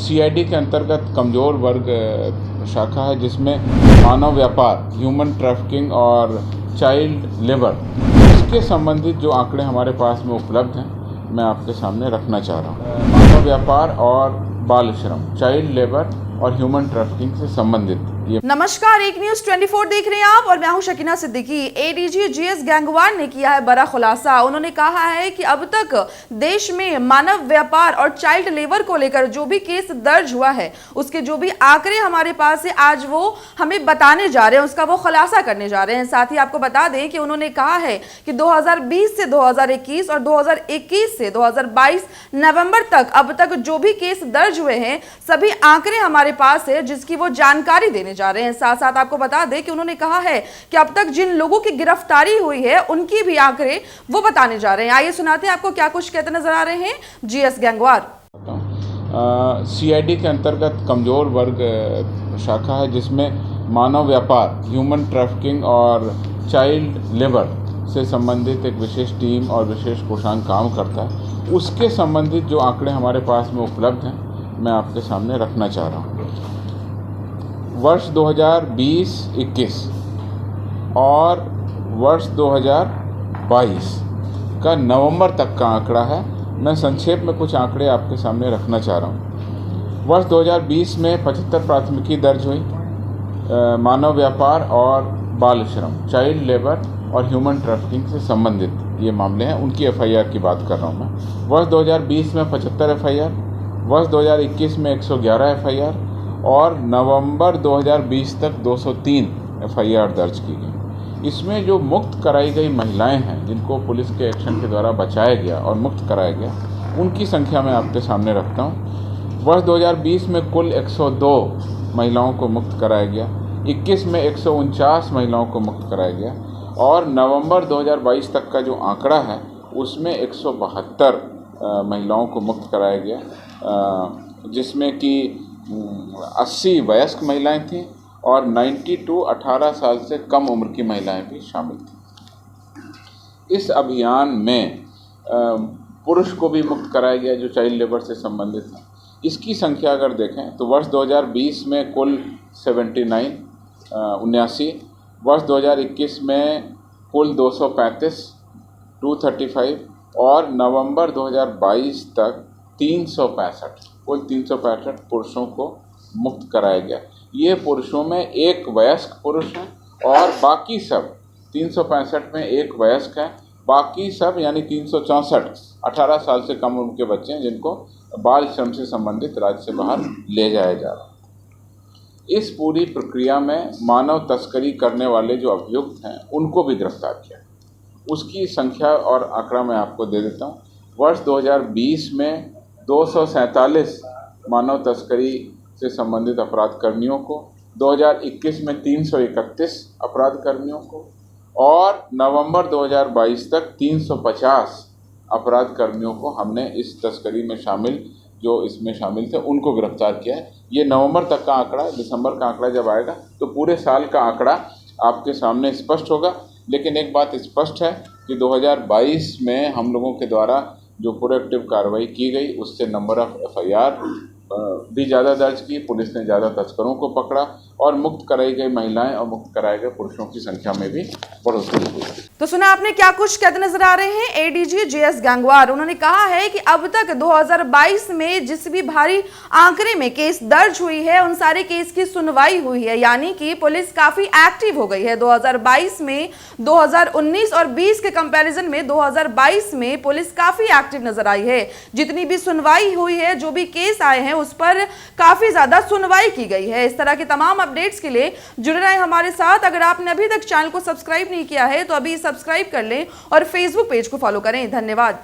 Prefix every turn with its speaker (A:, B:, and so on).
A: CID के अंतर्गत कमज़ोर वर्ग शाखा है जिसमें मानव व्यापार, ह्यूमन ट्रैफिकिंग और चाइल्ड लेबर, इसके संबंधित जो आंकड़े हमारे पास में उपलब्ध हैं मैं आपके सामने रखना चाह रहा हूँ। मानव व्यापार और बाल श्रम, चाइल्ड लेबर और ह्यूमन ट्रैफिकिंग से संबंधित ये।
B: नमस्कार, एक न्यूज़ 24 देख रहे हैं आप और मैं हूं Shakina Siddiqui. ADG GS gang war ने किया है बड़ा खुलासा। उन्होंने कहा है कि अब तक देश में मानव व्यापार और चाइल्ड लेबर को लेकर जो भी केस दर्ज हुआ है, उसके जो भी आंकड़े हमारे पास है, आज वो हमें बताने जा रहे हैं, उसका वो खुलासा करने जा रहे हैं। साथ ही आपको बता दें कि उन्होंने कहा है कि 2020 से 2021 और 2021 से 2022 नवंबर तक अब तक जो भी केस दर्ज हुए हैं, सभी आंकड़े हमारे पास है, जिसकी वो जानकारी देने जा रहे हैं। साथ साथ आपको बता दें कि उन्होंने कहा है कि अब तक जिन लोगों की गिरफ्तारी हुई है उनकी भी आंकड़े वो बताने जा रहे हैं। आइए सुनाते हैं आपको क्या कुछ कहते नजर आ रहे हैं जीएस गैंगवार।
A: सीआईडी के अंतर्गत कमज़ोर वर्ग शाखा है जिसमें मानव व्यापार, ह्यूमन ट्रैफिकिंग और चाइल्ड लेबर से संबंधित एक विशेष टीम और विशेष कोषांग काम करता है। उसके संबंधित जो आंकड़े हमारे पास में उपलब्ध हैं मैं आपके सामने रखना चाह रहा हूँ। वर्ष 2020-21 और वर्ष 2022 का नवंबर तक का आंकड़ा है। मैं संक्षेप में कुछ आंकड़े आपके सामने रखना चाह रहा हूँ। वर्ष 2020 में 75 प्राथमिकी दर्ज हुई मानव व्यापार और बाल श्रम, चाइल्ड लेबर और ह्यूमन ट्रैफिकिंग से संबंधित ये मामले हैं, उनकी एफआईआर की बात कर रहा हूँ मैं। वर्ष 2020 में 75 एफआईआर, वर्ष 2021 में 111 एफआईआर और नवंबर 2020 तक 203 एफआईआर दर्ज की गई। इसमें जो मुक्त कराई गई महिलाएं हैं, जिनको पुलिस के एक्शन के द्वारा बचाया गया और मुक्त कराया गया, उनकी संख्या मैं आपके सामने रखता हूं। वर्ष 2020 में कुल 102 महिलाओं को मुक्त कराया गया, 21 में 149 महिलाओं को मुक्त कराया गया और नवंबर 2022 तक का जो आंकड़ा है उसमें 172 महिलाओं को मुक्त कराया गया, जिसमें कि 80 वयस्क महिलाएं थीं और 92 18 साल से कम उम्र की महिलाएं भी शामिल थीं। इस अभियान में पुरुष को भी मुक्त कराया गया जो चाइल्ड लेबर से संबंधित है। इसकी संख्या अगर देखें तो वर्ष 2020 में कुल 79 वर्ष 2021 में कुल 235 और नवंबर 2022 तक 365 कुल 365 पुरुषों को मुक्त कराया गया। ये पुरुषों में एक वयस्क पुरुष हैं और बाकी सब 365 में एक वयस्क है, बाकी सब यानी 364 18 साल से कम उम्र के बच्चे हैं जिनको बाल श्रम से संबंधित राज्य से बाहर ले जाया जा रहा है। इस पूरी प्रक्रिया में मानव तस्करी करने वाले जो अभियुक्त हैं उनको भी गिरफ्तार किया। उसकी संख्या और आंकड़ा मैं आपको दे देता हूँ। वर्ष 2020 में 247 मानव तस्करी से संबंधित अपराध कर्मियों को, 2021 में 331 अपराध कर्मियों को और नवंबर 2022 तक 350 अपराध कर्मियों को हमने इस तस्करी में शामिल, जो इसमें शामिल थे, उनको गिरफ्तार किया है। ये नवंबर तक का आंकड़ा है। दिसंबर का आंकड़ा जब आएगा तो पूरे साल का आंकड़ा आपके सामने स्पष्ट होगा। लेकिन एक बात स्पष्ट है कि 2022 में हम लोगों के द्वारा जो प्रोएक्टिव कार्रवाई की गई उससे नंबर ऑफ एफआईआर भी ज़्यादा दर्ज की, पुलिस ने ज़्यादा तस्करों को पकड़ा और मुक्त कराई गई महिलाएं और मुक्त कराए गए पुरुषों की संख्या में भी बढ़ोतरी हुई।
B: तो सुना आपने क्या कुछ कहते नजर आ रहे हैं एडीजी जीएस गैंगवार। उन्होंने कहा है कि अब तक 2022 में जिस भी भारी आंकड़े में केस दर्ज हुई है उन सारे केस की सुनवाई हुई है, यानी कि पुलिस काफी एक्टिव हो गई है। 2022 में 2019 और 20 के कंपैरिजन में 2022 में पुलिस काफी एक्टिव नजर आई है। जितनी भी सुनवाई हुई है, जो भी केस आए हैं उस पर काफी ज्यादा सुनवाई की गई है। इस तरह के तमाम अपडेट्स के लिए जुड़े रहें हमारे साथ। अगर आपने अभी तक चैनल को सब्सक्राइब नहीं किया है तो अभी सब्सक्राइब कर लें और फेसबुक पेज को फॉलो करें। धन्यवाद।